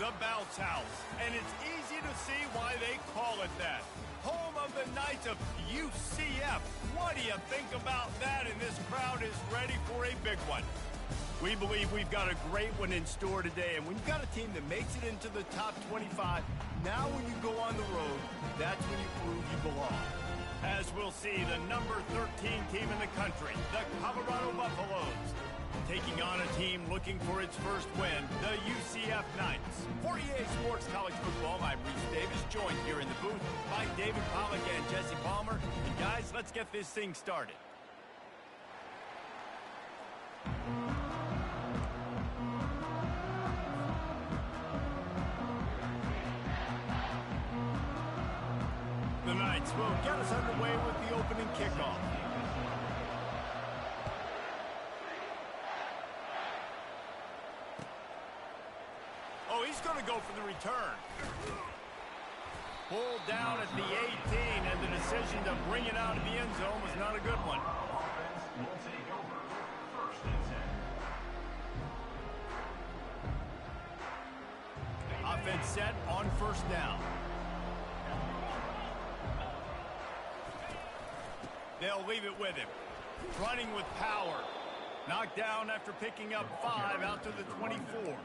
the Bounce House, and it's easy to see why they call it that. Home of the Knights of UCF. What do you think about that? And this crowd is ready for a big one. We believe we've got a great one in store today, and when you've got a team that makes it into the top 25, now when you go on the road, that's when you prove you belong. As we'll see, the number 13 team in the country, the Colorado Buffaloes, taking on a team looking for its first win, the UCF Knights. For EA Sports College Football, I'm Reese Davis, joined here in the booth by David Pollack and Jesse Palmer. And guys, let's get this thing started. The Knights will get us underway with the opening kickoff. Oh, he's going to go for the return. Pulled down at the 18, and the decision to bring it out of the end zone was not a good one. Offense will take over. First and 10. Offense set on first down. They'll leave it with him. Running with power. Knocked down after picking up 5 out to the 24.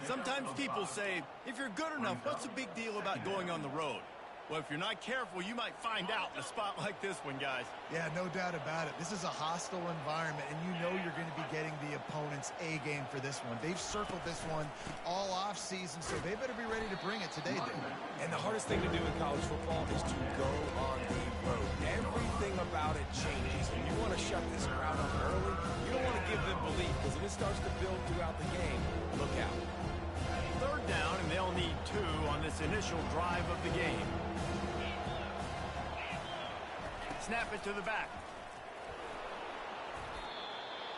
Sometimes people say, if you're good enough, what's the big deal about going on the road? Well, if you're not careful, you might find out in a spot like this one, guys. Yeah, no doubt about it. This is a hostile environment, and you know you're going to be getting the opponent's A game for this one. They've circled this one all off season, so they better be ready to bring it today, Dave. And the hardest thing to do in college football is to go on the road. Everything about it changes, and you want to shut this crowd up early. You don't want to give them belief, because if it starts to build throughout the game, look out. Third down, and they'll need 2 on this initial drive of the game. Snap it to the back.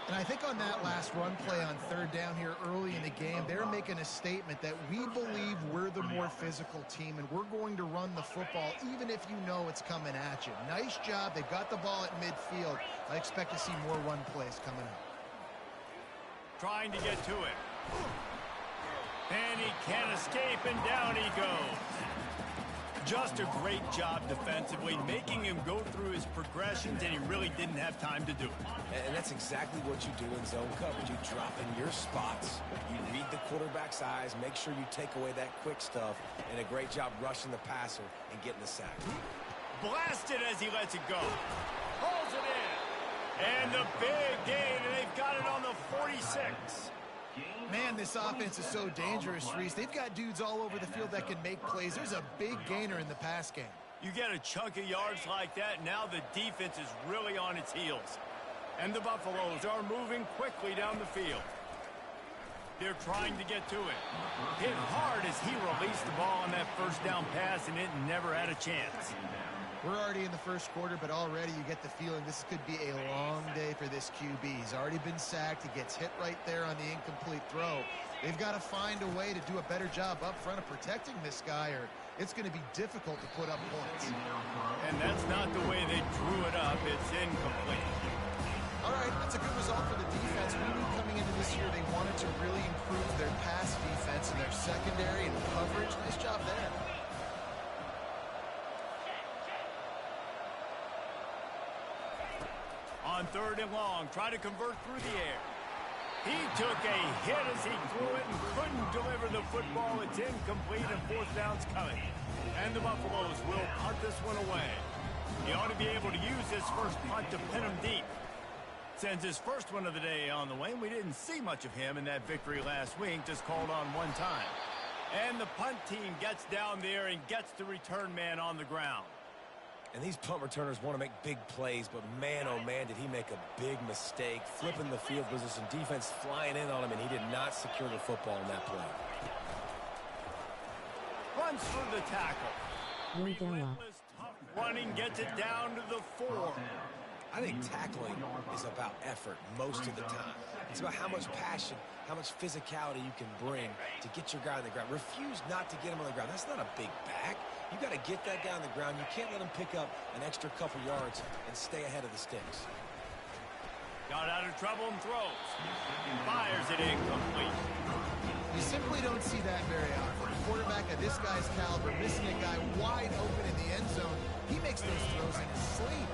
And I think on that last run play on third down here early in the game, they're making a statement that we believe we're the more physical team, and we're going to run the football even if you know it's coming at you. Nice job. They've got the ball at midfield. I expect to see more run plays coming up. Trying to get to it. And he can't escape, and down he goes. Just a great job defensively, making him go through his progressions, and he really didn't have time to do it. And that's exactly what you do in zone coverage. You drop in your spots, you read the quarterback's eyes, make sure you take away that quick stuff, and a great job rushing the passer and getting the sack. Blasted as he lets it go. Pulls it in. And the big gain, and they've got it on the 46. Man, this offense is so dangerous, Reese. They've got dudes all over the field that can make plays. There's a big gainer in the pass game. You get a chunk of yards like that, now the defense is really on its heels. And the Buffaloes are moving quickly down the field. They're trying to get to it. Hit hard as he released the ball on that first down pass, and it never had a chance. We're already in the first quarter, but already you get the feeling this could be a long day for this QB. He's already been sacked. He gets hit right there on the incomplete throw. They've got to find a way to do a better job up front of protecting this guy, or it's going to be difficult to put up points. And that's not the way they drew it up. It's incomplete. All right, that's a good result for the defense. We knew coming into this year they wanted to really improve their pass defense and their secondary and coverage. Nice job there. On third and long, try to convert through the air. He took a hit as he threw it and couldn't deliver the football. It's incomplete, and fourth down's coming. And the Buffaloes will punt this one away. He ought to be able to use this first punt to pin him deep. Sends his first one of the day on the way, and we didn't see much of him in that victory last week, just called on one time. And the punt team gets down there and gets the return man on the ground. And these punt returners want to make big plays, but man, oh man, did he make a big mistake. Flipping the field position, defense flying in on him, and he did not secure the football in that play. Runs through the tackle. Relentless, tough running, gets it down to the 4. I think tackling is about effort most of the time. It's about how much passion, how much physicality you can bring to get your guy on the ground. Refuse not to get him on the ground. That's not a big back. You got to get that guy on the ground. You can't let him pick up an extra couple yards and stay ahead of the sticks. Got out of trouble and throws. Fires it incomplete. You simply don't see that very often. A quarterback of this guy's caliber missing a guy wide open in the end zone. He makes those throws in his sleep.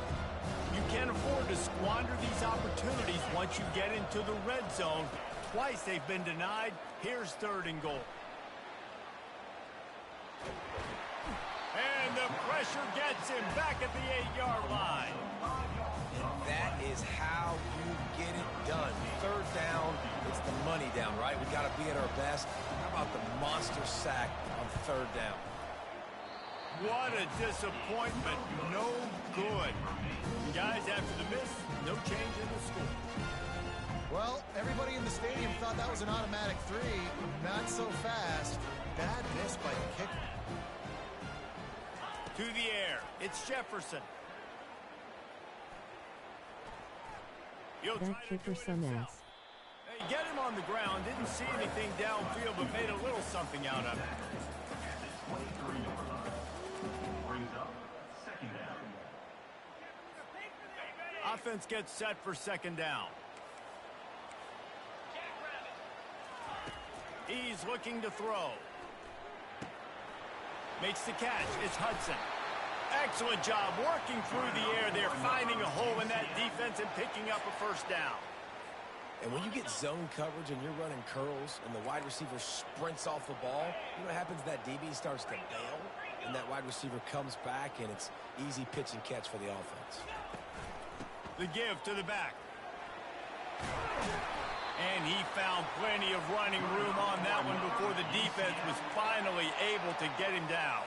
You can't afford to squander these opportunities once you get into the red zone. Twice they've been denied. Here's 3rd and goal. And the pressure gets him back at the 8-yard line. And that is how you get it done. 3rd down, it's the money down, right? We got to be at our best. How about the monster sack on 3rd down? What a disappointment. No good. Guys, after the miss, no change in the score. Well, everybody in the stadium thought that was an automatic 3. Not so fast. Bad miss by the kicker. To the air. It's Jefferson. That kicker some ass. Hey, get him on the ground. Didn't see anything downfield, but made a little something out of it. Brings up 2nd down. Offense gets set for 2nd down. He's looking to throw. Makes the catch. It's Hudson. Excellent job working through the air there, finding a hole in that defense and picking up a 1st down. And when you get zone coverage and you're running curls and the wide receiver sprints off the ball, you know what happens? That DB starts to bail, and that wide receiver comes back, and it's easy pitch and catch for the offense. The give to the back. And he found plenty of running room on that one before the defense was finally able to get him down.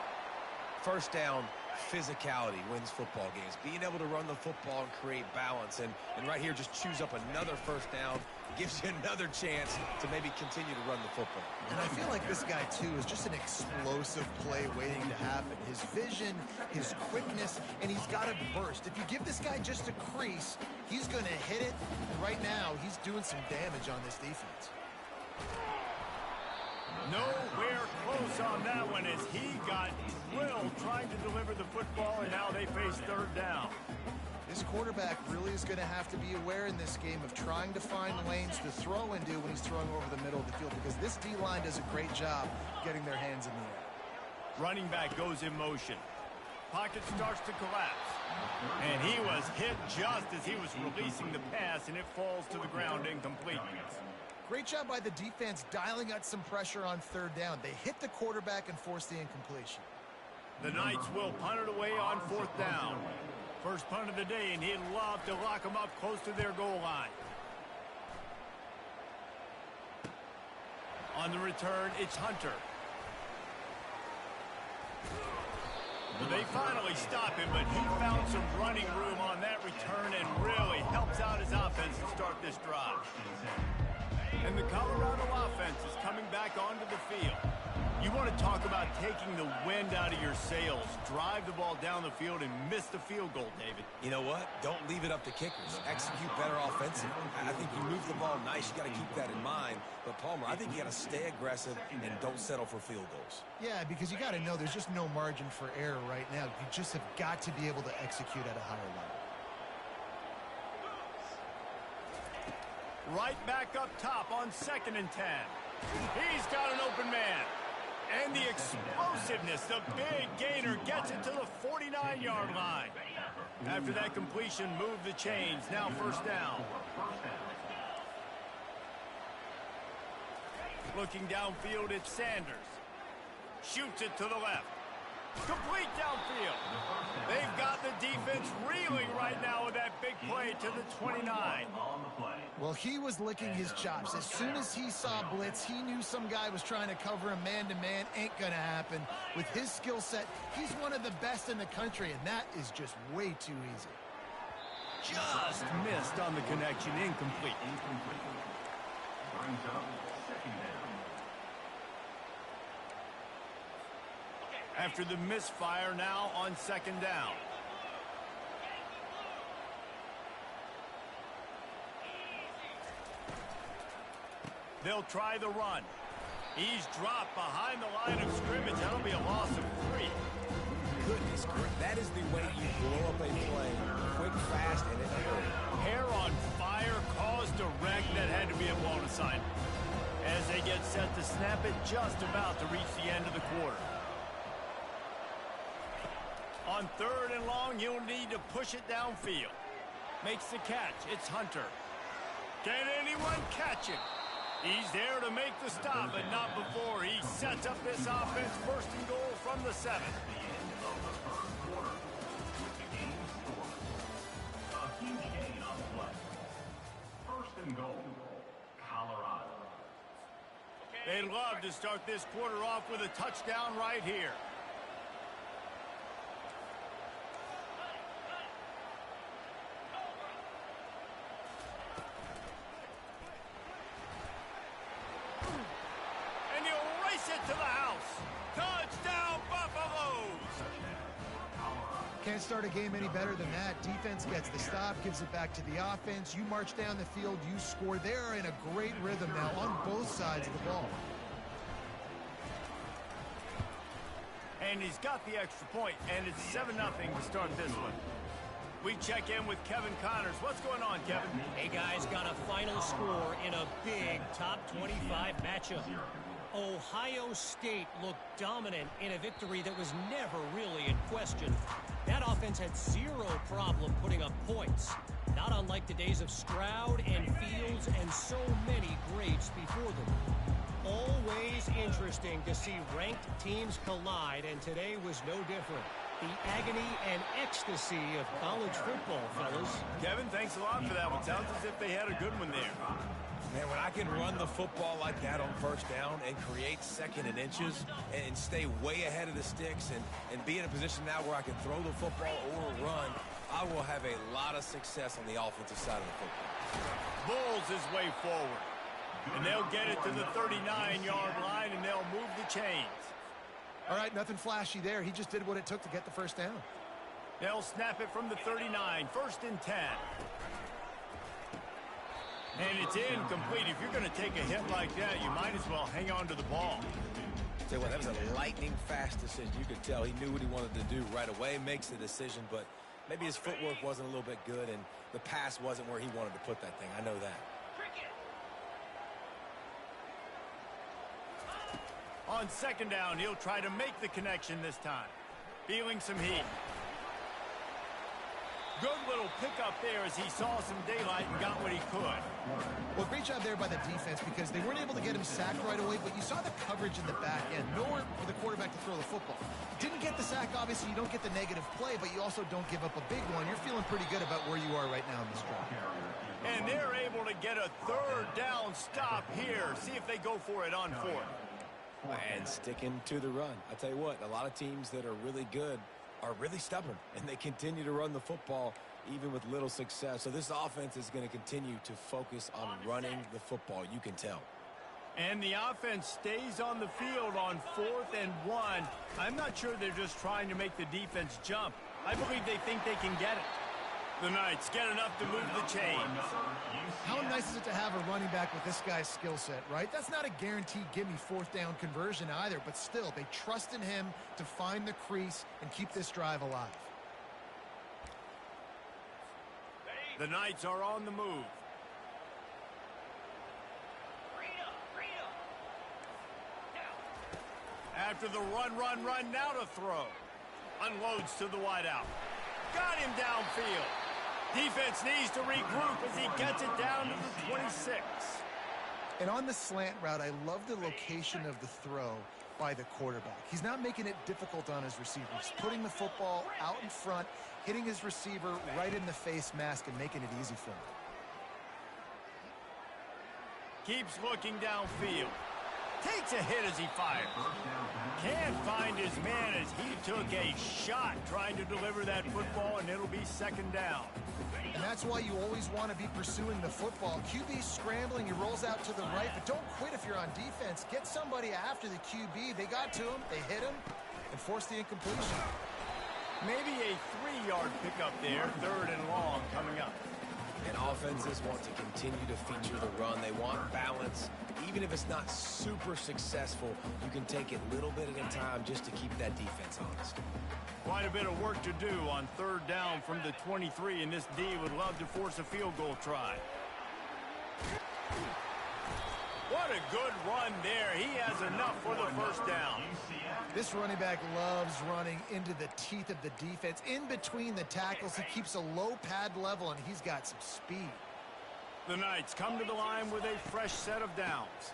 1st down, physicality wins football games. Being able to run the football and create balance. And right here, just choose up another 1st down. Gives you another chance to maybe continue to run the football. And I feel like this guy, too, is just an explosive play waiting to happen. His vision, his quickness, and he's got to burst. If you give this guy just a crease, he's going to hit it. And right now, he's doing some damage on this defense. Nowhere close on that one as he got drilled trying to deliver the football, and now they face 3rd down. This quarterback really is going to have to be aware in this game of trying to find lanes to throw into when he's throwing over the middle of the field, because this D-line does a great job getting their hands in the air. Running back goes in motion. Pocket starts to collapse. And he was hit just as he was releasing the pass, and it falls to the ground incomplete. Great job by the defense dialing out some pressure on 3rd down. They hit the quarterback and forced the incompletion. The Knights will punt it away on 4th down. First punt of the day, and he'd love to lock them up close to their goal line. On the return, it's Hunter. Well, they finally stop him, but he found some running room on that return and really helps out his offense to start this drive. And the Colorado offense is coming back onto the field. You want to talk about taking the wind out of your sails. Drive the ball down the field and miss the field goal, David. You know what? Don't leave it up to kickers. Execute better offensively. I think you move the ball nice. You got to keep that in mind. But, Palmer, I think you got to stay aggressive and don't settle for field goals. Yeah, because you got to know there's just no margin for error right now. You just have got to be able to execute at a higher level. Right back up top on 2nd and 10. He's got an open man. And the explosiveness, the big gainer gets it to the 49-yard line. After that completion, move the chains. Now 1st down. Looking downfield, it's Sanders. Shoots it to the left. Complete downfield. They've got the defense reeling right now with that big play to the 29. Well, he was licking his chops. As soon as he saw blitz, he knew some guy was trying to cover him man-to-man. Ain't going to happen. With his skill set, he's one of the best in the country, and that is just way too easy. Just missed on the connection. Incomplete. Brings up 2nd down. After the misfire, now on 2nd down. They'll try the run. He's dropped behind the line of scrimmage. That'll be a loss of 3. Goodness, that is the way you blow up a play. Quick, fast, and in a hurry. Hair on fire, caused a wreck that had to be a blown assignment. As they they get set to snap it just about to reach the end of the quarter. On 3rd and long, he'll need to push it downfield. Makes the catch. It's Hunter. Can anyone catch him? He's there to make the stop, but not before he sets up this offense. 1st and goal from the 7. The end of the first quarter. With the game scored. A huge gain on the play. 1st and goal. Colorado. They'd love to start this quarter off with a touchdown right here. And he'll race it to the house. Touchdown, Buffaloes! Can't start a game any better than that. Defense gets the stop, gives it back to the offense. You march down the field, you score. They're in a great rhythm now on both sides of the ball. And he's got the extra point, and it's 7-0 to start this one. We check in with Kevin Connors. What's going on, Kevin? Hey, guys, got a final score in a big top 25 matchup. Ohio State looked dominant in a victory that was never really in question. That offense had zero problem putting up points, not unlike the days of Stroud and Fields and so many greats before them. Always interesting to see ranked teams collide, and today was no different. The agony and ecstasy of college football, fellas. Kevin, thanks a lot for that one. Sounds as if they had a good one there. Man, when I can run the football like that on 1st down and create 2nd and inches and stay way ahead of the sticks and be in a position now where I can throw the football or run, I will have a lot of success on the offensive side of the football. Bulls his way forward. And they'll get it to the 39-yard line, and they'll move the chains. All right, nothing flashy there. He just did what it took to get the 1st down. They'll snap it from the 39, 1st and 10. And it's incomplete. If you're going to take a hit like that, you might as well hang on to the ball. Tell you what, that was a lightning-fast decision. You could tell he knew what he wanted to do right away, makes the decision, but maybe his footwork wasn't a little bit good, and the pass wasn't where he wanted to put that thing. I know that. On 2nd down, he'll try to make the connection this time. Feeling some heat. Good little pickup there as he saw some daylight and got what he could. Well, great job there by the defense because they weren't able to get him sacked right away, but you saw the coverage in the back end. Nowhere for the quarterback to throw the football. Didn't get the sack, obviously. You don't get the negative play, but you also don't give up a big one. You're feeling pretty good about where you are right now in this drive. And they're able to get a 3rd down stop here. See if they go for it on 4th. And sticking to the run. I tell you what, a lot of teams that are really good are really stubborn, and they continue to run the football even with little success. So this offense is going to continue to focus on running the football. You can tell. And the offense stays on the field on 4th and 1. I'm not sure they're just trying to make the defense jump. I believe they think they can get it. The Knights get enough to move the chains. How nice is it to have a running back with this guy's skill set, right? That's not a guaranteed gimme 4th down conversion either, but still, they trust in him to find the crease and keep this drive alive. The Knights are on the move. After the run, now to throw. Unloads to the wideout. Got him downfield. Defense needs to regroup as he gets it down to the 26. And on the slant route, I love the location of the throw by the quarterback. He's not making it difficult on his receivers. Putting the football out in front, hitting his receiver right in the face mask and making it easy for him. Keeps looking downfield. Takes a hit as he fires. Can't find his man as he took a shot trying to deliver that football, and it'll be 2nd down. And that's why you always want to be pursuing the football. QB's scrambling, he rolls out to the right, but don't quit if you're on defense. Get somebody after the QB. They got to him, they hit him, and forced the incompletion. Maybe a 3-yard pickup there, 3rd and long coming up. And offenses want to continue to feature the run. They want balance. Even if it's not super successful, you can take it little bit at a time just to keep that defense honest. Quite a bit of work to do on 3rd down from the 23, and this D would love to force a field goal try. What What a good run there. He has enough for the first down. This running back loves running into the teeth of the defense. In between the tackles, he keeps a low pad level, and he's got some speed. The Knights come to the line with a fresh set of downs.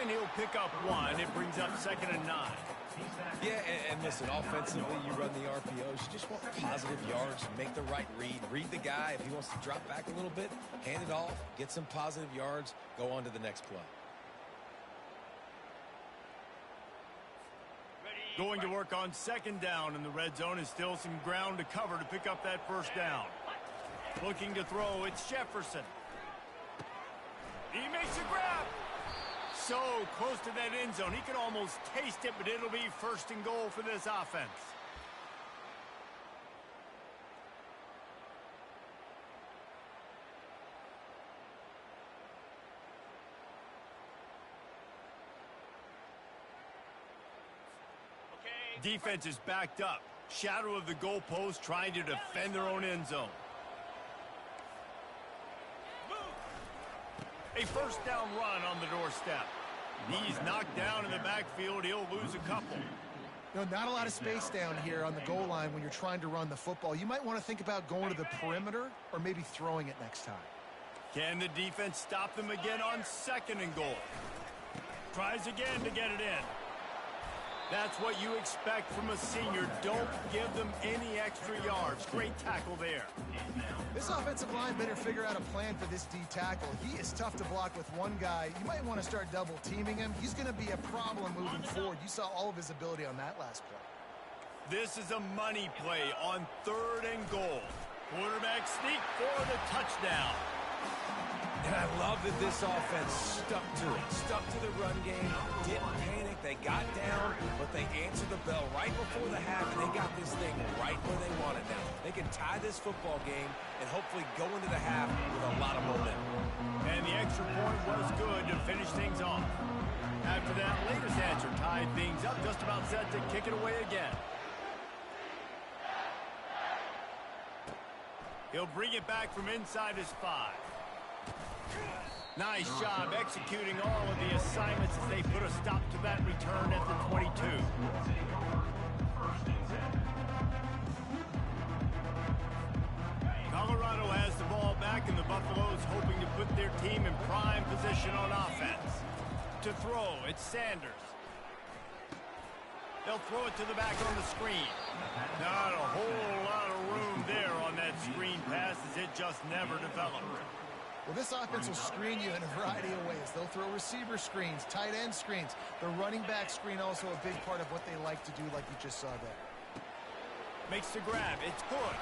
And he'll pick up one. It brings up 2nd and 9. Yeah, and listen, offensively, you run the RPOs. You just want positive yards, make the right read. Read the guy. If he wants to drop back a little bit, hand it off, get some positive yards, go on to the next play. Going to work on 2nd down in the red zone is still some ground to cover to pick up that first down. Looking to throw, it's Jefferson. He makes a grab. So close to that end zone. He could almost taste it, but it'll be 1st and goal for this offense. Defense is backed up. Shadow of the goalpost trying to defend their own end zone. A first down run on the doorstep. He's knocked down in the backfield. He'll lose a couple. Not a lot of space down here on the goal line when you're trying to run the football. You might want to think about going to the perimeter or maybe throwing it next time. Can the defense stop them again on 2nd and goal? Tries again to get it in. That's what you expect from a senior. Don't give them any extra yards. Great tackle there. This offensive line better figure out a plan for this D tackle. He is tough to block with one guy. You might want to start double teaming him. He's going to be a problem moving forward. You saw all of his ability on that last play. This is a money play on 3rd and goal. Quarterback sneak for the touchdown. And I love that this offense stuck to it. Stuck to the run game, didn't panic. They got down, but they answered the bell right before the half, and they got this thing right where they want it now. They can tie this football game and hopefully go into the half with a lot of momentum. And the extra point was good to finish things off. After that latest answer tied things up, just about set to kick it away again. He'll bring it back from inside his 5. Nice job executing all of the assignments as they put a stop to that return at the 22. Colorado has the ball back, and the Buffaloes hoping to put their team in prime position on offense. To throw, it's Sanders. They'll throw it to the back on the screen. Not a whole lot of room there on that screen pass as it just never developed. Well, this offense will screen you in a variety of ways. They'll throw receiver screens, tight end screens. The running back screen also a big part of what they like to do, like you just saw there. Makes the grab. It's good.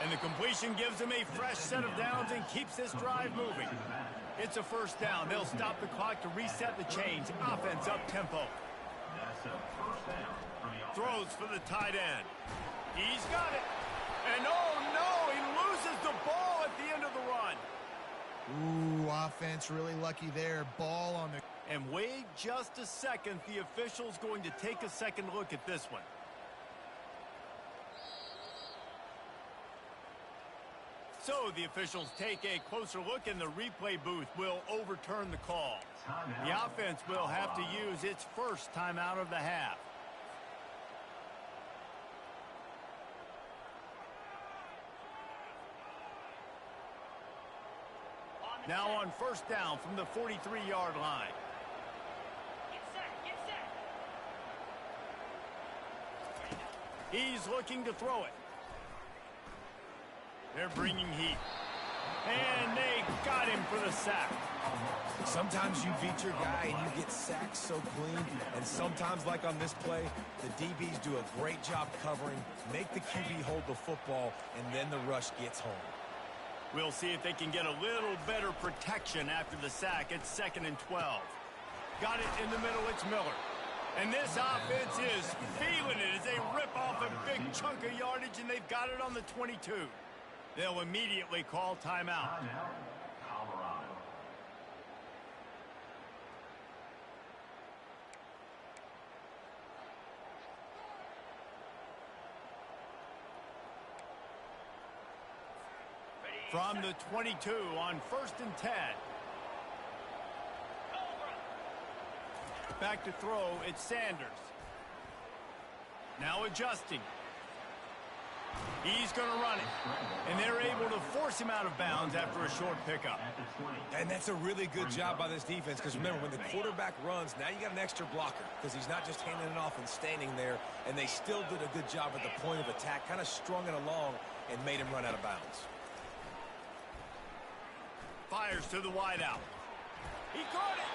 And the completion gives them a fresh set of downs and keeps this drive moving. It's a first down. They'll stop the clock to reset the chains. Offense up tempo. Throws for the tight end. He's got it. And oh no, he loses the ball at the end of the run. Ooh, offense really lucky there. Ball on the... And wait just a second. The official's going to take a second look at this one. So the officials take a closer look, and the replay booth will overturn the call. The offense will have to use its first timeout of the half. Now on first down from the 43-yard line. He's looking to throw it. They're bringing heat. And they got him for the sack. Sometimes you beat your guy and you get sacked so clean, and sometimes, like on this play, the DBs do a great job covering, make the QB hold the football, and then the rush gets home. We'll see if they can get a little better protection after the sack. It's 2nd and 12. Got it in the middle. It's Miller. And this offense is feeling it as they rip off a big chunk of yardage, and they've got it on the 22. They'll immediately call timeout. Colorado. From the 22 on 1st and 10. Back to throw, it's Sanders. Now adjusting. He's going to run it. And they're able to force him out of bounds after a short pickup. And that's a really good job by this defense, because remember, when the quarterback runs, now you got an extra blocker, because he's not just handing it off and standing there, and they still did a good job at the point of attack, kind of strung it along and made him run out of bounds. Fires to the wideout. He caught it.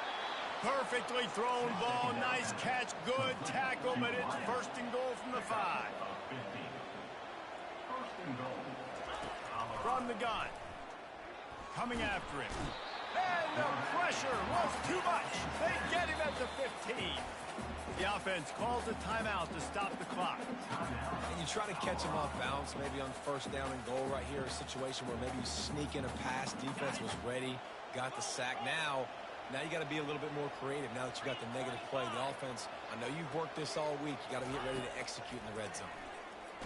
Perfectly thrown ball. Nice catch. Good tackle, but it's 1st and goal from the 5. From the gun. Coming after him. And the pressure was too much. They get him at the 15. The offense calls a timeout to stop the clock. And you try to catch him off balance, maybe on 1st down and goal right here, a situation where maybe you sneak in a pass, defense was ready, got the sack. Now you got to be a little bit more creative now that you got the negative play. The offense, I know you've worked this all week. You got to get ready to execute in the red zone.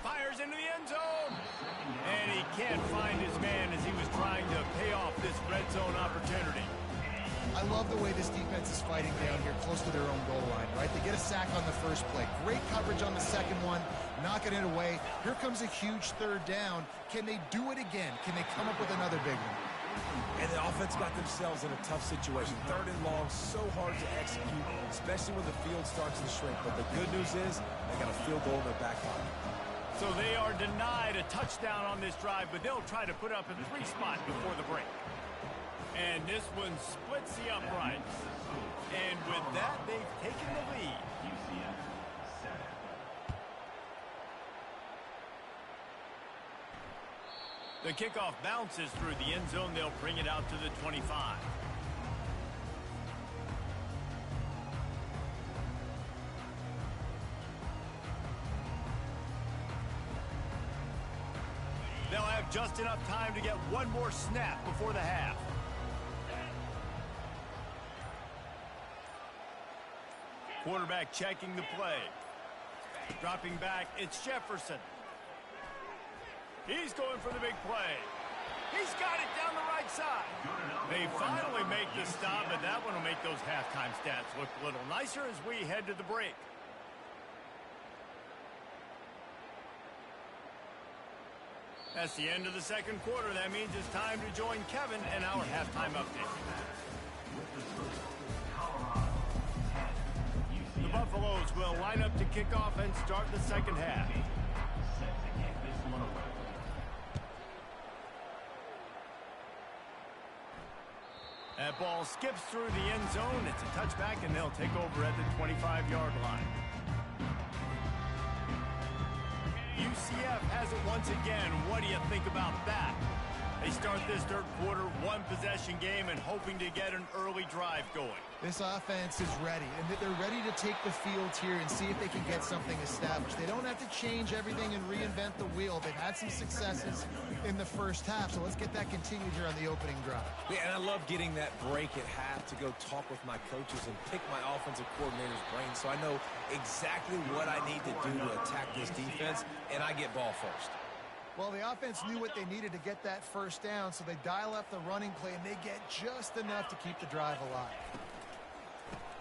Fires into the end zone. And he can't find his man as he was trying to pay off this red zone opportunity. I love the way this defense is fighting down here close to their own goal line, right? They get a sack on the first play. Great coverage on the second one, knocking it away. Here comes a huge 3rd down. Can they do it again? Can they come up with another big one? And the offense got themselves in a tough situation. 3rd and long, so hard to execute, especially when the field starts to shrink. But the good news is they got a field goal in their back pocket. So they are denied a touchdown on this drive, but they'll try to put up a 3 spot before the break. And this one splits the uprights. And with that, they've taken the lead. The kickoff bounces through the end zone. They'll bring it out to the 25. They'll have just enough time to get one more snap before the half. Quarterback checking the play. Dropping back, it's Jefferson. He's going for the big play. He's got it down the right side. They finally make the stop, but that one will make those halftime stats look a little nicer as we head to the break. That's the end of the 2nd quarter. That means it's time to join Kevin and our halftime update. The Buffaloes will line up to kick off and start the 2nd half. That ball skips through the end zone. It's a touchback, and they'll take over at the 25-yard line. UCF has it once again. What do you think about that? They start this 3rd quarter, 1-possession game, and hoping to get an early drive going. This offense is ready, and they're ready to take the field here and see if they can get something established. They don't have to change everything and reinvent the wheel. They've had some successes in the 1st half, so let's get that continued here on the opening drive. Yeah, and I love getting that break at half to go talk with my coaches and pick my offensive coordinator's brain so I know exactly what I need to do to attack this defense, and I get ball first. Well, the offense knew what they needed to get that 1st down, so they dial up the running play, and they get just enough to keep the drive alive.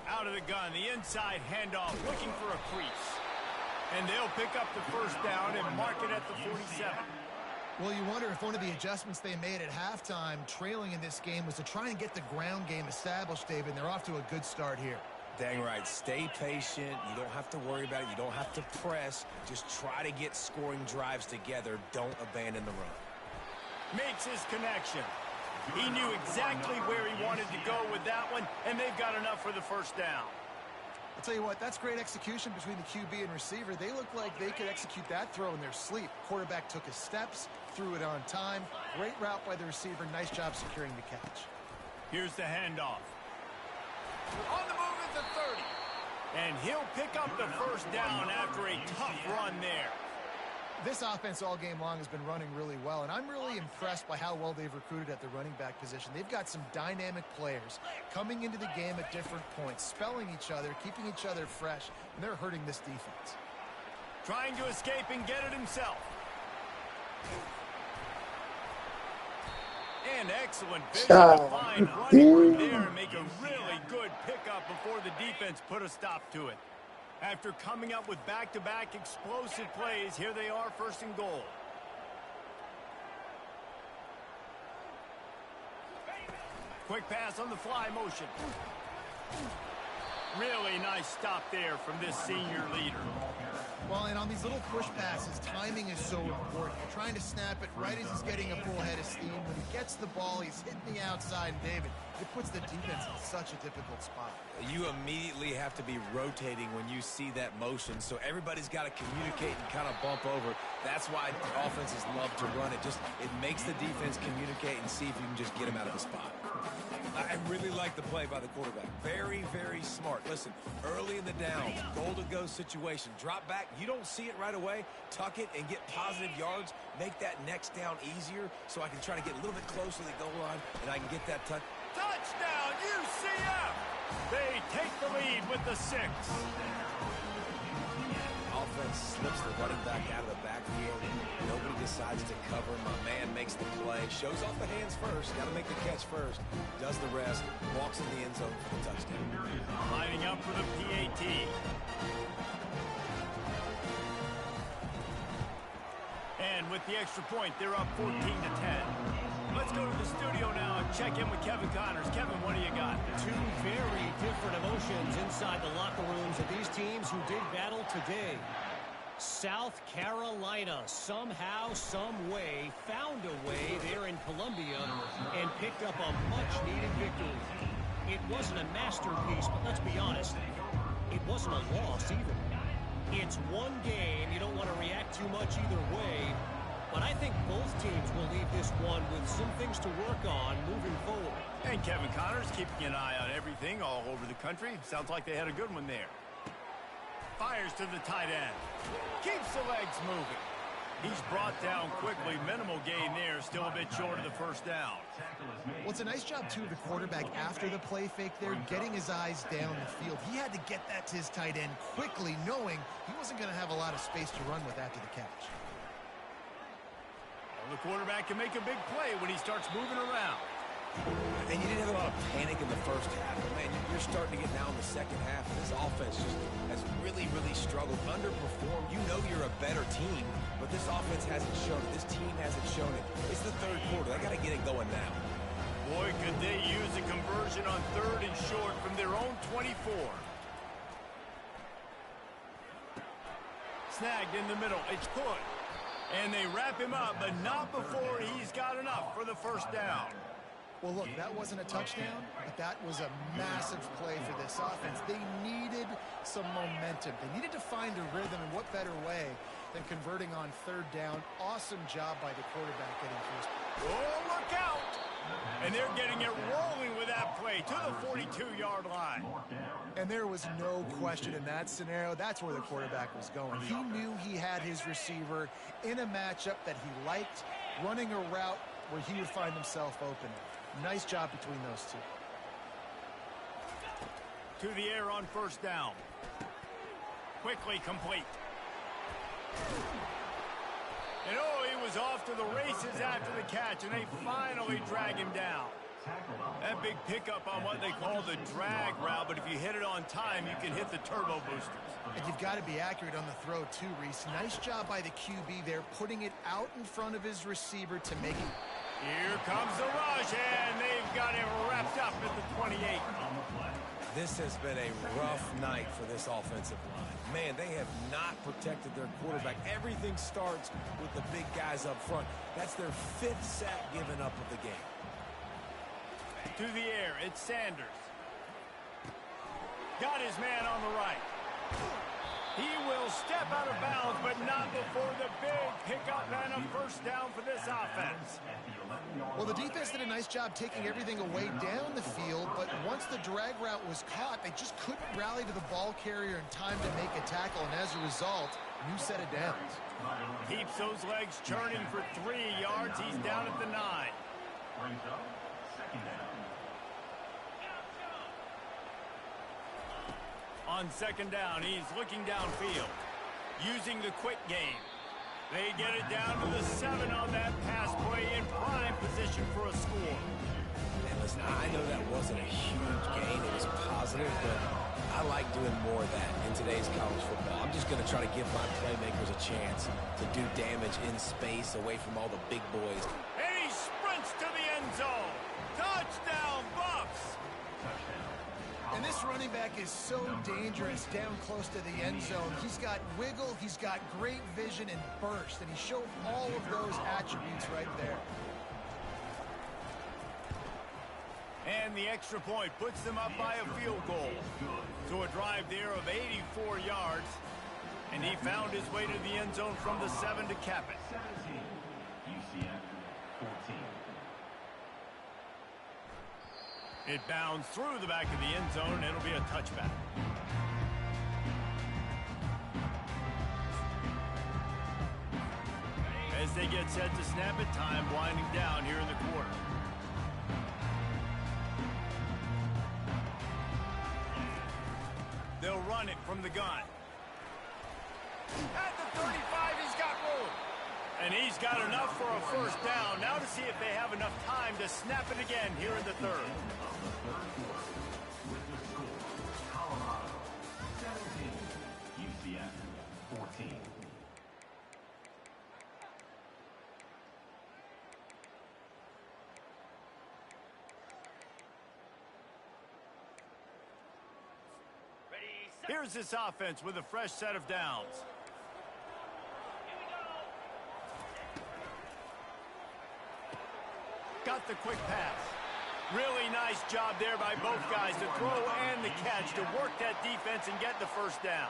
Out of the gun, the inside handoff, looking for a crease. And they'll pick up the 1st down and mark it at the 47. Well, you wonder if one of the adjustments they made at halftime, trailing in this game, was to try and get the ground game established, David, and they're off to a good start here. Dang right. Stay patient. You don't have to worry about it. You don't have to press. Just try to get scoring drives together. Don't abandon the run. Makes his connection. He knew exactly where he wanted to go with that one, and they've got enough for the 1st down. I'll tell you what, that's great execution between the QB and receiver. They look like they could execute that throw in their sleep. Quarterback took his steps, threw it on time. Great route by the receiver. Nice job securing the catch. Here's the handoff. On the move at the 30. And he'll pick up the 1st down after a tough run there. This offense all game long has been running really well, and I'm really impressed by how well they've recruited at the running back position. They've got some dynamic players coming into the game at different points, spelling each other, keeping each other fresh, and they're hurting this defense. Trying to escape and get it himself. And excellent vision to find running room there and make a really good pickup before the defense put a stop to it. After coming up with back-to-back explosive plays, here they are, first and goal. Quick pass on the fly motion. Really nice stop there from this senior leader. Well, and on these little push passes, timing is so important. You're trying to snap it right as he's getting a full head of steam. When he gets the ball, he's hitting the outside, and David, it puts the defense in such a difficult spot. You immediately have to be rotating when you see that motion, so everybody's got to communicate and kind of bump over. That's why offenses love to run it. It makes the defense communicate and see if you can just get him out of the spot. I really like the play by the quarterback. Very, very smart. Listen, early in the downs, goal-to-go situation. Drop back. You don't see it right away. Tuck it and get positive yards. Make that next down easier so I can try to get a little bit closer to the goal line and I can get that touch. Touchdown, UCF! They take the lead with the 6. Offense slips the running back out of the backfield. Nobody decides to cover. My man makes the play. Shows off the hands first. Got to make the catch first. Does the rest. Walks in the end zone for the touchdown. Lining up for the PAT. And with the extra point, they're up 14-10. Let's go to the studio now and check in with Kevin Connors. Kevin, what do you got? Two very different emotions inside the locker rooms of these teams who did battle today. South Carolina somehow, some way, found a way there in Columbia and picked up a much-needed victory. It wasn't a masterpiece, but let's be honest, it wasn't a loss either. It's one game. You don't want to react too much either way. But I think both teams will leave this one with some things to work on moving forward. And Kevin Connors keeping an eye on everything all over the country. Sounds like they had a good one there. Fires to the tight end. Keeps the legs moving. He's brought down quickly. Minimal gain there. Still a bit short of the first down. Well, it's a nice job, too, of the quarterback after the play fake there, getting his eyes down the field. He had to get that to his tight end quickly, knowing he wasn't going to have a lot of space to run with after the catch. Well, the quarterback can make a big play when he starts moving around. And you didn't have a lot of panic in the first half. But man, you're starting to get now in the second half. This offense just has really, really struggled, underperformed. You know you're a better team, but this offense hasn't shown it. This team hasn't shown it. It's the third quarter. They got to get it going now. Boy, could they use a conversion on 3rd and short from their own 24. Snagged in the middle. It's good. And they wrap him up, but not before he's got enough for the first down. Well, look, that wasn't a touchdown, but that was a massive play for this offense. They needed some momentum. They needed to find a rhythm, and what better way than converting on 3rd down. Awesome job by the quarterback getting first. Oh, look out! And they're getting it rolling with that play to the 42-yard line. And there was no question in that scenario. That's where the quarterback was going. He knew he had his receiver in a matchup that he liked, running a route where he would find himself open. Nice job between those two. To the air on 1st down. Quickly complete. And oh, he was off to the races after the catch, and they finally drag him down. That big pickup on what they call the drag route, but if you hit it on time, you can hit the turbo boosters. And you've got to be accurate on the throw too, Reese. Nice job by the QB there, putting it out in front of his receiver to make it. Here comes the rush, and they've got him wrapped up at the 28. This has been a rough night for this offensive line. Man, they have not protected their quarterback. Everything starts with the big guys up front. That's their 5th sack given up of the game. To the air, it's Sanders. Got his man on the right. He will step out of bounds, but not before the big pickup and a first down for this offense. Well, the defense did a nice job taking everything away down the field, but once the drag route was caught, they just couldn't rally to the ball carrier in time to make a tackle, and as a result, new set of downs. Keeps those legs churning for 3 yards. He's down at the 9. Brings up 2nd down. On 2nd down, he's looking downfield, using the quick game. They get it down to the 7 on that pass play in prime position for a score. And listen, I know that wasn't a huge gain. It was positive, but I like doing more of that in today's college football. I'm just going to try to give my playmakers a chance to do damage in space away from all the big boys. And he sprints to the end zone. Touchdown, Bucks! And this running back is so dangerous down close to the end zone. He's got wiggle, he's got great vision and burst, and he showed all of those attributes right there. And the extra point puts them up by a field goal. So a drive there of 84 yards. And he found his way to the end zone from the 7 to cap it. 17, UCF 14. It bounds through the back of the end zone, and it'll be a touchback. As they get set to snap it, time winding down here in the quarter. They'll run it from the gun. At the 35, he's got room. And he's got enough for a first down. Now to see if they have enough time to snap it again here in the third. With the score, Colorado 17, UCF 14. Here's this offense with a fresh set of downs. Got the quick pass. Really nice job there by both guys to throw and the catch to work that defense and get the first down.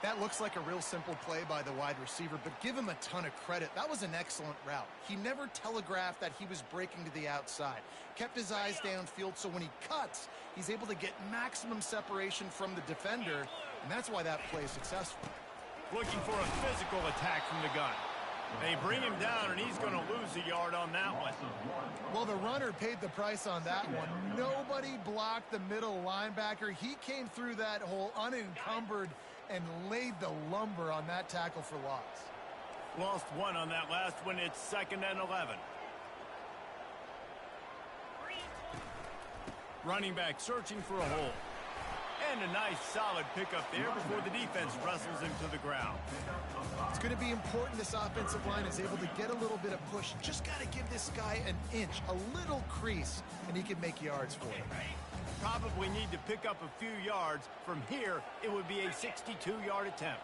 That looks like a real simple play by the wide receiver, but give him a ton of credit. That was an excellent route. He never telegraphed that he was breaking to the outside. Kept his eyes downfield, so when he cuts, he's able to get maximum separation from the defender, and that's why that play is successful. Looking for a physical attack from the gun. They bring him down, and he's going to lose a yard on that one. Well, the runner paid the price on that one. Nobody blocked the middle linebacker. He came through that hole unencumbered and laid the lumber on that tackle for loss. Lost one on that last one. It's 2nd and 11. Running back searching for a hole. And a nice solid pickup there before the defense wrestles him to the ground. It's going to be important this offensive line is able to get a little bit of push. Just got to give this guy an inch, a little crease, and he can make yards for it. Probably need to pick up a few yards. From here, it would be a 62-yard attempt.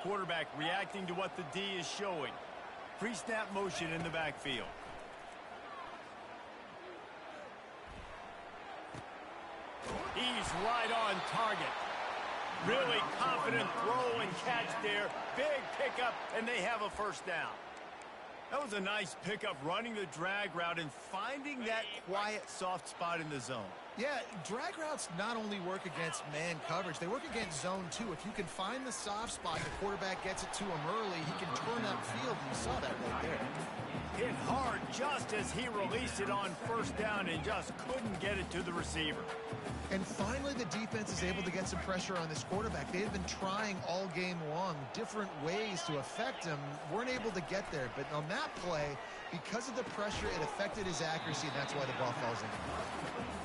Quarterback reacting to what the D is showing. Pre-snap motion in the backfield. He's right on target. Really confident throw and catch there. Big pickup, and they have a first down. That was a nice pickup, running the drag route and finding that quiet, soft spot in the zone. Yeah, drag routes not only work against man coverage, they work against zone too. If you can find the soft spot, the quarterback gets it to him early, he can turn upfield. You saw that right there. Hit hard just as he released it on first down and just couldn't get it to the receiver. And finally, the defense is able to get some pressure on this quarterback. They had been trying all game long different ways to affect him, weren't able to get there. But on that play, because of the pressure, it affected his accuracy, and that's why the ball falls in.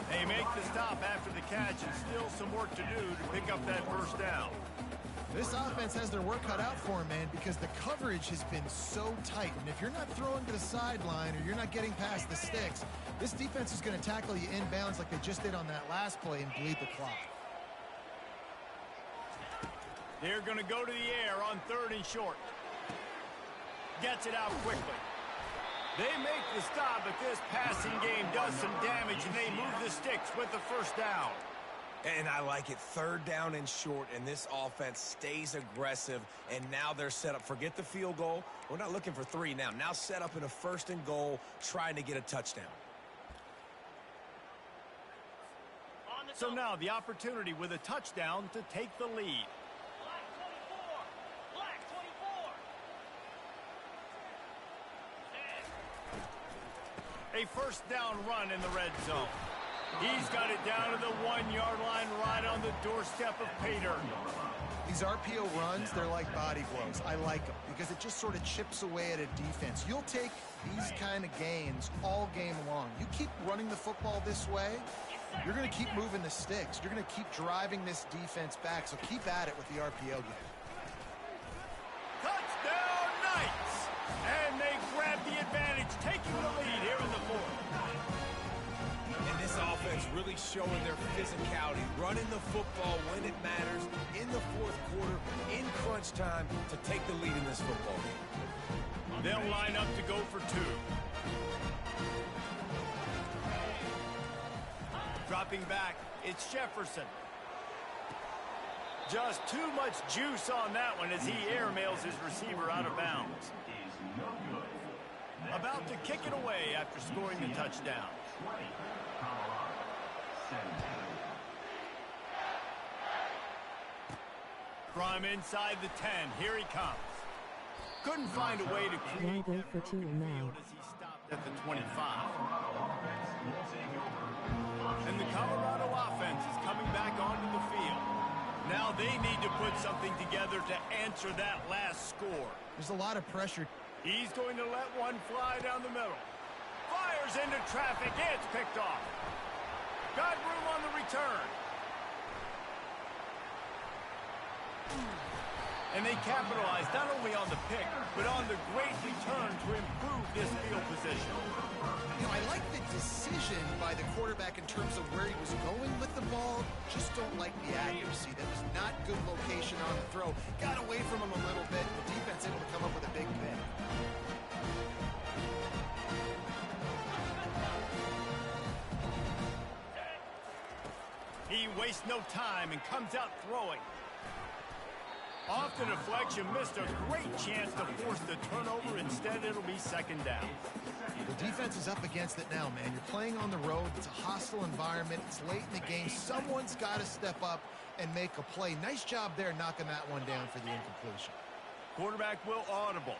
They make the stop after the catch, and still some work to do to pick up that first down. This offense has their work cut out for him, man, because the coverage has been so tight. And if you're not throwing to the sideline or you're not getting past the sticks, this defense is going to tackle you inbounds like they just did on that last play and bleed the clock. They're going to go to the air on 3rd and short. Gets it out quickly. They make the stop, but this passing game does some damage, and they move the sticks with the first down. And I like it. 3rd down and short, and this offense stays aggressive, and now they're set up. Forget the field goal. We're not looking for 3 now. Now set up in a 1st and goal, trying to get a touchdown. So now the opportunity with a touchdown to take the lead. A first down run in the red zone. He's got it down to the 1-yard line right on the doorstep of Pater. These RPO runs, they're like body blows. I like them because it just sort of chips away at a defense. You'll take these kind of gains all game long. You keep running the football this way, you're going to keep moving the sticks. You're going to keep driving this defense back, so keep at it with the RPO game. Touchdown, Knights! And they grab the advantage, taking the lead here in the fourth. And this offense really showing their physicality, running the football when it matters, in the fourth quarter, in crunch time, to take the lead in this football game. They'll line up to go for two. Dropping back, it's Jefferson. Just too much juice on that one as he airmails his receiver out of bounds. About to kick it away after scoring the touchdown. From inside the 10, here he comes. Couldn't find a way to create go for two now. as he stopped at the 25. And the Colorado offense is coming back onto the field. Now they need to put something together to answer that last score. There's a lot of pressure. He's going to let one fly down the middle. Fires into traffic. It's picked off. Got room on the return. And they capitalized not only on the pick, but on the great return to improve this field position. You know, I like the decision by the quarterback in terms of where he was going with the ball. Just don't like the accuracy. That was not good location on the throw. Got away from him a little bit. The defense able to come up with a big pick. He wastes no time and comes out throwing. Off the deflection, missed a great chance to force the turnover. Instead, it'll be second down. The defense is up against it now, man. You're playing on the road. It's a hostile environment. It's late in the game. Someone's got to step up and make a play. Nice job there knocking that one down for the incompletion. Quarterback will audible.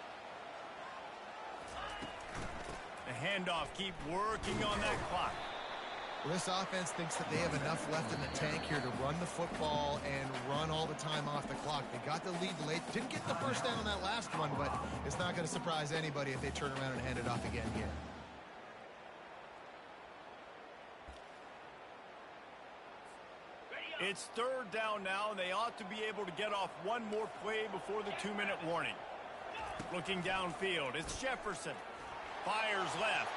The handoff, keep working on that clock. Well, this offense thinks that they have enough left in the tank here to run the football and run all the time off the clock. They got the lead late. Didn't get the first down on that last one, but it's not going to surprise anybody if they turn around and hand it off again here. It's third down now, and they ought to be able to get off one more play before the 2-minute warning. Looking downfield, it's Jefferson. Fires left.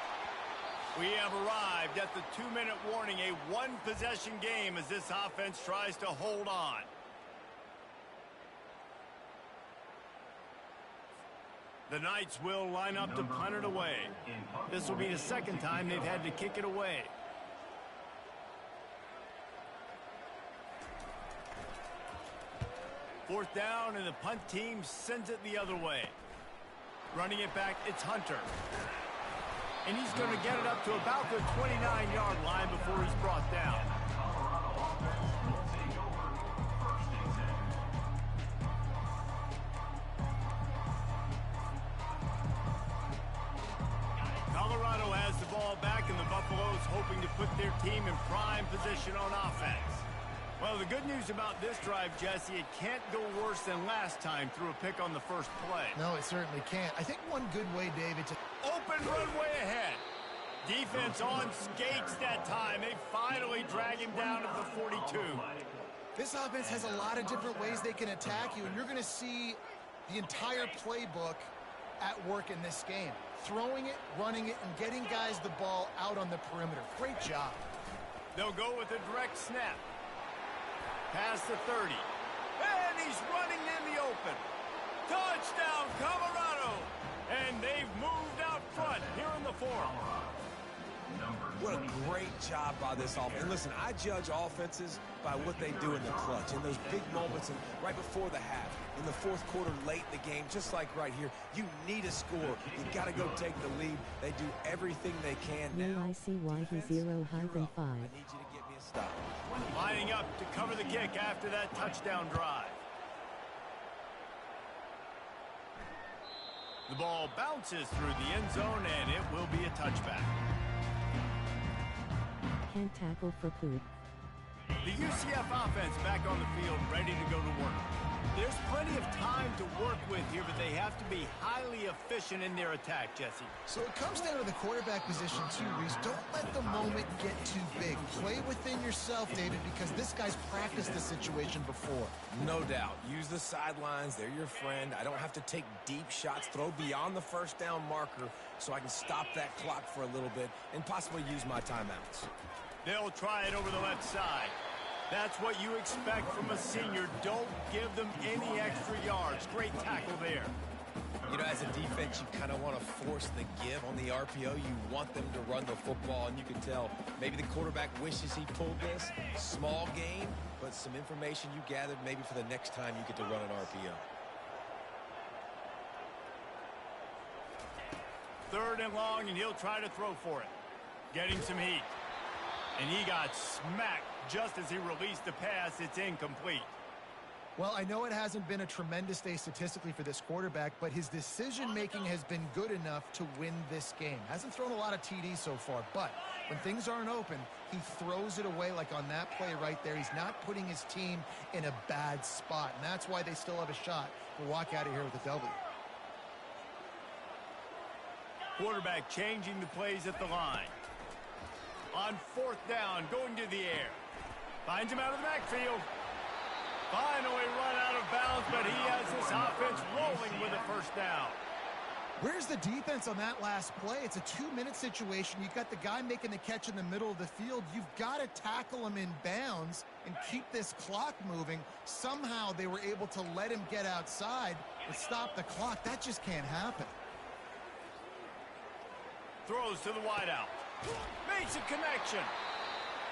We have arrived at the 2-minute warning, a one-possession game as this offense tries to hold on. The Knights will line up to punt it away. This will be the second time they've had to kick it away. Fourth down, and the punt team sends it the other way. Running it back, it's Hunter. And he's going to get it up to about the 29-yard line before he's brought down. Colorado has the ball back, and the Buffaloes hoping to put their team in prime position on offense. Well, the good news about this drive, Jesse, it can't go worse than last time through a pick on the first play. No, it certainly can't. I think one good way, David, to... Open runway ahead. Defense on skates that time. They finally drag him down at the 42. This offense has a lot of different ways they can attack you, and you're going to see the entire playbook at work in this game. Throwing it, running it, and getting guys the ball out on the perimeter. Great job. They'll go with a direct snap. Past the 30. And he's running in the open. Touchdown, Colorado! And they've moved out front here in the fourth. What a great job by this offense. And listen, I judge offenses by what they do in the clutch, in those big moments and right before the half, in the fourth quarter, late in the game, just like right here. You need a score. You got to go take the lead. They do everything they can now. UICY 0-5. I need you to get me a stop. Lining up to cover the kick after that touchdown drive. The ball bounces through the end zone, and it will be a touchback. Can't tackle for poop. The UCF offense back on the field, ready to go to work. There's plenty of time to work with here, but they have to be highly efficient in their attack, Jesse. So it comes down to the quarterback position too, Reese. Don't let the moment get too big. Play within yourself, David, because this guy's practiced this situation before. No doubt. Use the sidelines. They're your friend. I don't have to take deep shots, throw beyond the first down marker so I can stop that clock for a little bit and possibly use my timeouts. They'll try it over the left side. That's what you expect from a senior. Don't give them any extra yards. Great tackle there. You know, as a defense, you kind of want to force the give on the RPO. You want them to run the football, and you can tell maybe the quarterback wishes he pulled this. Small game, but some information you gathered maybe for the next time you get to run an RPO. Third and long, and he'll try to throw for it. Getting some heat. And he got smacked just as he released the pass. It's incomplete. Well, I know it hasn't been a tremendous day statistically for this quarterback, but his decision-making has been good enough to win this game. Hasn't thrown a lot of TDs so far, but when things aren't open, he throws it away like on that play right there. He's not putting his team in a bad spot, and that's why they still have a shot to walk out of here with a W. Quarterback changing the plays at the line. On fourth down, going to the air. Finds him out of the backfield. Finally run out of bounds, but he has this offense rolling with a first down. Where's the defense on that last play? It's a 2-minute situation. You've got the guy making the catch in the middle of the field. You've got to tackle him in bounds and keep this clock moving. Somehow they were able to let him get outside and stop the clock. That just can't happen. Throws to the wideout. Makes a connection.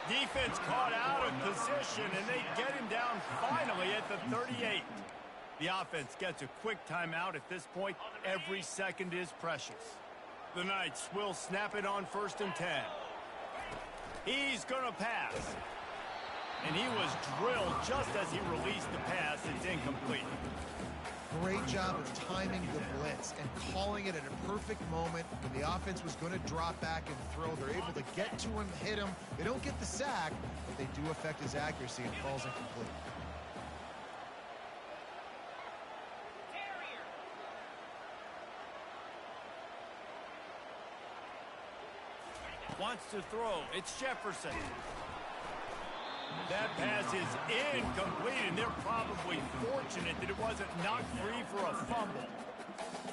Defense caught out of position, and they get him down finally at the 38. The offense gets a quick timeout at this point. Every second is precious. The Knights will snap it on 1st and 10. He's going to pass. And he was drilled just as he released the pass. It's incomplete. Great job of timing the blitz and calling it at a perfect moment when the offense was going to drop back and throw. They're able to get to him, hit him. They don't get the sack, but they do affect his accuracy and falls incomplete. Wants to throw. It's Jefferson. That pass is incomplete, and they're probably fortunate that it wasn't knocked free for a fumble.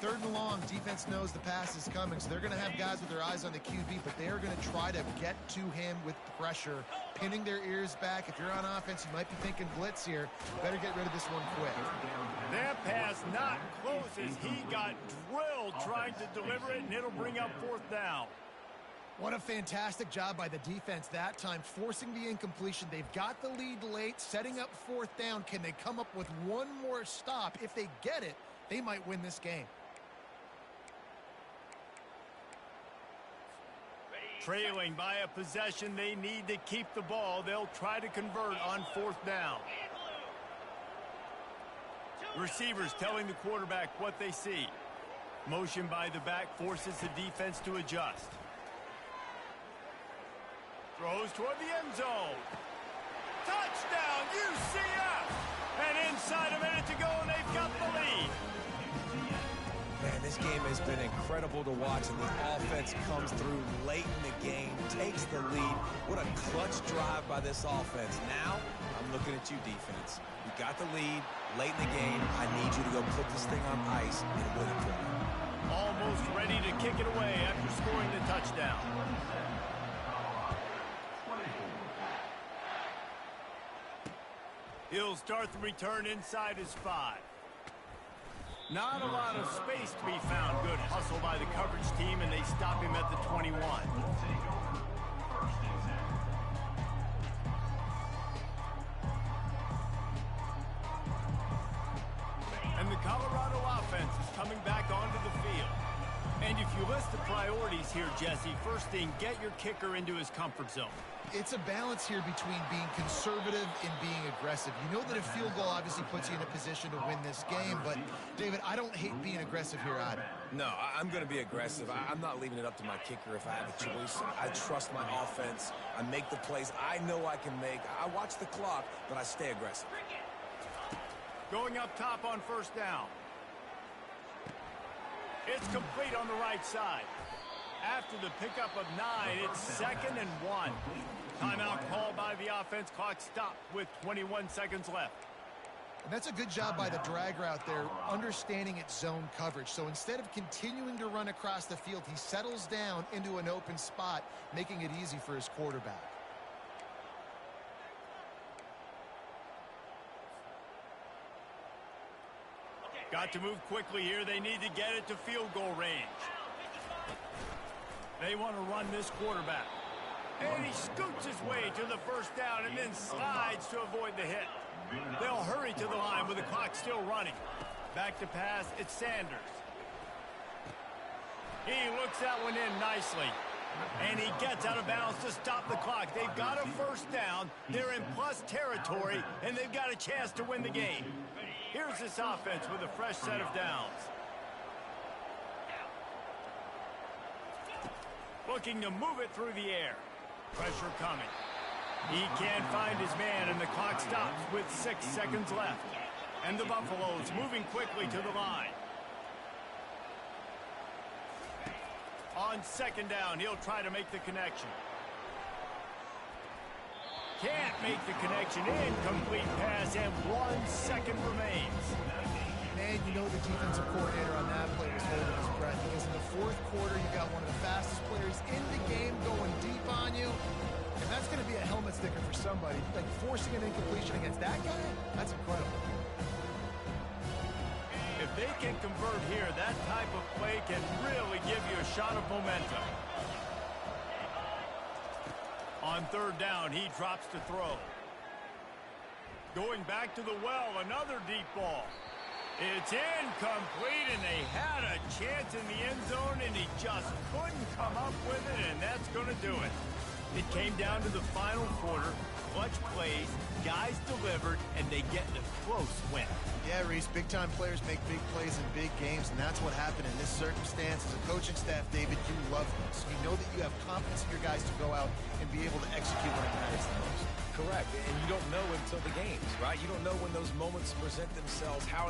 3rd and long, defense knows the pass is coming, so they're going to have guys with their eyes on the QB, but they're going to try to get to him with pressure, pinning their ears back. If you're on offense, you might be thinking blitz here. Better get rid of this one quick. That pass not close as he got drilled trying to deliver it, and it'll bring up 4th down. What a fantastic job by the defense that time, forcing the incompletion. They've got the lead late, setting up 4th down. Can they come up with one more stop? If they get it, they might win this game. Trailing by a possession, they need to keep the ball. They'll try to convert on 4th down. Receivers telling the quarterback what they see. Motion by the back forces the defense to adjust. Throws toward the end zone. Touchdown, UCF! And inside a minute to go, and they've got the lead. Man, this game has been incredible to watch, and the offense comes through late in the game, takes the lead. What a clutch drive by this offense. Now, I'm looking at you, defense. You got the lead late in the game. I need you to go put this thing on ice and win it for me. Almost ready to kick it away after scoring the touchdown. He'll start the return inside his 5. Not a lot of space to be found. Good hustle by the coverage team, and they stop him at the 21. And the Colorado offense is coming back onto the field. And if you list the priorities here, Jesse, first thing, get your kicker into his comfort zone. It's a balance here between being conservative and being aggressive. You know that a field goal obviously puts you in a position to win this game, but, David, I don't hate being aggressive here either. No, I'm going to be aggressive. I'm not leaving it up to my kicker if I have a choice. I trust my offense. I make the plays I know I can make. I watch the clock, but I stay aggressive. Going up top on first down. It's complete on the right side. After the pickup of 9, it's 2nd and 1. Timeout called by the offense. Clock stopped with 21 seconds left. And that's a good job by the drag route there, understanding its zone coverage. So instead of continuing to run across the field, he settles down into an open spot, making it easy for his quarterback. Got to move quickly here. They need to get it to field goal range. They want to run this quarterback. And he scoots his way to the first down and then slides to avoid the hit. They'll hurry to the line with the clock still running. Back to pass, it's Sanders. He looks that one in nicely. And he gets out of bounds to stop the clock. They've got a first down. They're in plus territory, and they've got a chance to win the game. Here's this offense with a fresh set of downs. Looking to move it through the air. Pressure coming. He can't find his man, and the clock stops with 6 seconds left. And the Buffaloes moving quickly to the line. On second down, he'll try to make the connection. Can't make the connection. Incomplete pass, and 1 second remains. Man, you know the defensive coordinator on that play was holding his breath, because in the fourth quarter, you got one of the fastest players in the game going deep on you. And that's going to be a helmet sticker for somebody. Like, forcing an incompletion against that guy, that's incredible. If they can convert here, that type of play can really give you a shot of momentum. On third down, he drops to throw. Going back to the well, another deep ball. It's incomplete, and they had a chance in the end zone, and he just couldn't come up with it, and that's going to do it. It came down to the final quarter. Clutch plays, guys delivered, and they get a close win. Yeah, Reese, big-time players make big plays in big games, and that's what happened in this circumstance. As a coaching staff, David, you love this. You know that you have confidence in your guys to go out and be able to execute when it matters the most. Correct, and you don't know until the games, right? You don't know when those moments present themselves. How are they